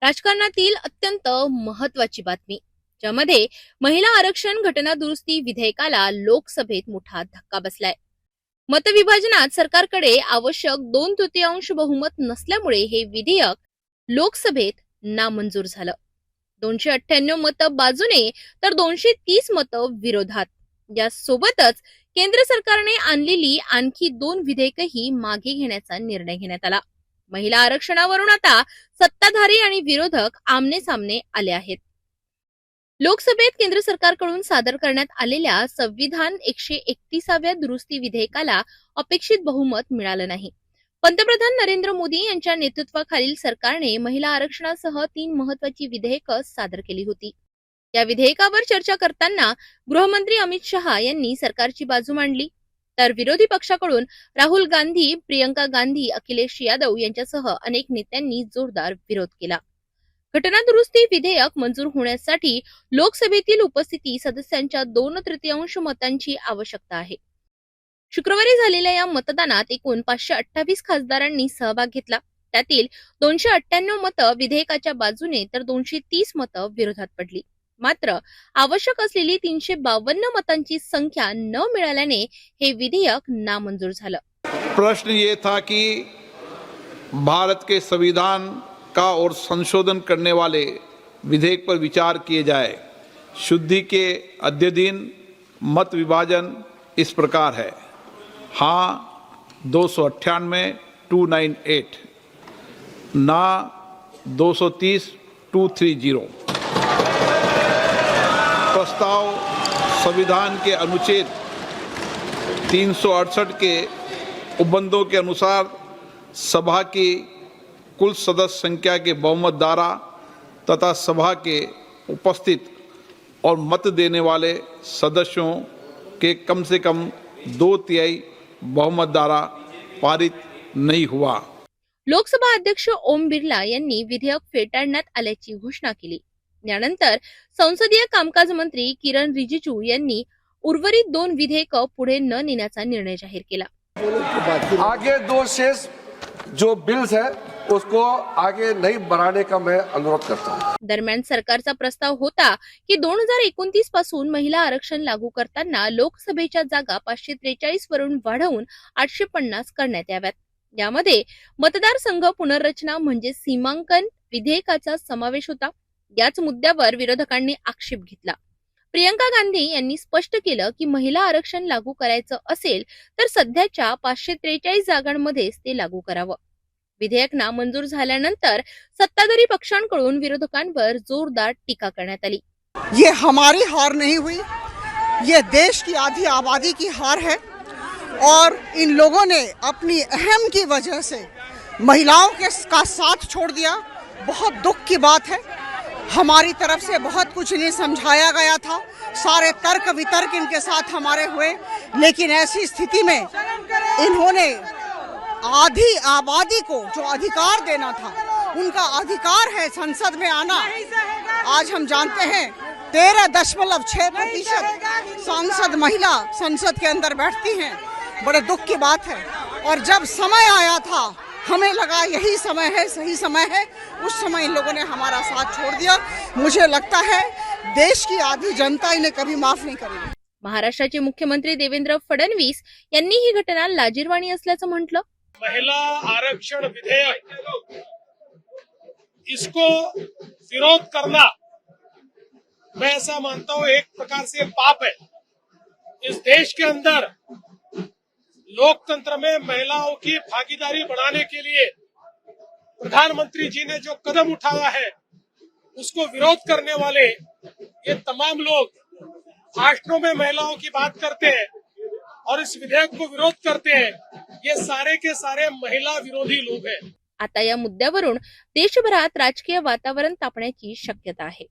राजकारणातील अत्यंत महत्वाची बातमी, ज्यामध्ये महिला आरक्षण घटना दुरुस्ती विधेयकाला लोकसभेत मोठा धक्का बसलाय. मतविभाजनात सरकारकडे आवश्यक 2/3 बहुमत नसल्यामुळे हे विधेयक लोकसभेत नामंजूर झालं. 298 मतं बाजूने तर 230 मतं विरोधात. यासोबतच केंद्र सरकारने आणलेली आणखी 2 विधेयकही मागे घेण्याचा निर्णय घेण्यात आला. महिला आरक्षणावरून आता सत्ताधारी आणि विरोधक आमने सामने आले आहेत. लोकसभेत केंद्र सरकारकडून सादर करण्यात आलेल्या संविधान 131व्या दुरुस्ती विधेयकाला अपेक्षित बहुमत मिळालं नाही. पंतप्रधान नरेंद्र मोदी यांच्या नेतृत्वाखालील सरकारने महिला आरक्षणासह 3 महत्वाची विधेयकं सादर केली होती. या विधेयकावर चर्चा करताना गृहमंत्री अमित शहा यांनी सरकारची बाजू मांडली, तर विरोधी पक्षाकडून राहुल गांधी, प्रियंका गांधी, अखिलेश यादव यांच्यासह अनेक नेत्यांनी जोरदार विरोध केला. घटना दुरुस्ती विधेयक मंजूर होण्यासाठी लोकसभेतील उपस्थिती सदस्यांच्या 2/3 मतांची आवश्यकता आहे. शुक्रवारी झालेल्या या मतदानात एकूण 528 खासदारांनी सहभाग घेतला. त्यातील 298 मतं विधेयकाच्या बाजूने तर 230 मतं विरोधात पडली. मात्र आवश्यक असलेली 352 मतांची संख्या न मिळाल्याने हे विधेयक नामंजूर झालं. प्रश्न ये था कि भारत के संविधान का और संशोधन करने वाले विधेयक पर विचार किए जाए. शुद्धि के अद्य दिन मत विभाजन इस प्रकार है: हाँ 298 298, ना 230 230. प्रस्ताव संविधान के अनुच्छेद 368 के उपबंधों के अनुसार सभा की कुल सदस्य संख्या के बहुमत द्वारा तथा सभा के उपस्थित और मत देने वाले सदस्यों के कम से कम 2/3 बहुमत द्वारा पारित नहीं हुआ. लोकसभा अध्यक्ष ओम बिर्ला यांनी विधेयक फेटाळण्यात आल्याची घोषणा केली. यानंतर संसदीय कामकाज मंत्री किरण रिजिजू यांनी उर्वरित 2 विधेयकं पुढे न नेण्याचा निर्णय जाहीर केला. आगे 2 शेष जो बिल्स है उसको आगे नहीं बढ़ाने का मैं अनुरोध करता हूं. दरम्यान सरकारचा प्रस्ताव होता की 2029 पासून महिला आरक्षण लागू करताना लोकसभेच्या जागा 543 वरून वाढवून 850 करण्यात याव्यात. यामध्ये मतदारसंघ पुनर्रचना म्हणजे सीमांकन विधेयकाचा समावेश होता. याच मुद्द्यावर विरोधकांनी आक्षेप घेतला. प्रियंका गांधी यांनी स्पष्ट केलं की महिला आरक्षण लागू करायचं असेल तर सध्याच्या 543 जागांमध्येच ते लागू करावं. विधेयक नामंजूर झाल्यानंतर सत्ताधारी पक्षांकडून विरोधकांवर जोरदार टीका करण्यात आली. ये हमारी हार नहीं हुई, ये देश की आधी आबादी की हार है और इन लोगों ने अपनी अहम की वजह से महिलाओं का साथ छोड़ दिया. बहुत दुख की बात है. हमारी तरफ से बहुत कुछ इन्हें समझाया गया था, सारे तर्क वितर्क इनके साथ हमारे हुए, लेकिन ऐसी स्थिति में इन्होंने आधी आबादी को जो अधिकार देना था, उनका अधिकार है संसद में आना. आज हम जानते हैं 13.6% सांसद महिला संसद के अंदर बैठती हैं. बड़े दुख की बात है. और जब समय आया था, हमें लगा यही समय है, सही समय है, उस समय इन लोगों ने हमारा साथ छोड़ दिया. मुझे लगता है देश की आधी जनता इन्हें कभी माफ नहीं करेगी. महाराष्ट्राचे मुख्यमंत्री देवेंद्र फडणवीस यांनी ही घटना लाजिरवाणी असल्याचं म्हटलं. महिला आरक्षण विधेयक, इसको विरोध करना मैं ऐसा मानता हूं एक प्रकार से पाप है. इस देश के अंदर लोकतंत्र में महिलाओं की भागीदारी बढ़ाने के लिए प्रधानमंत्री जी ने जो कदम उठाया है, उसको विरोध करने वाले ये तमाम लोग भाषणों में महिलाओं की बात करते हैं और इस विधेयक को विरोध करते हैं. ये सारे के सारे महिला विरोधी लोग हैं. आता या मुद्द्यावरून देशभरात राजकीय वातावरण तापण्याची शक्यता आहे.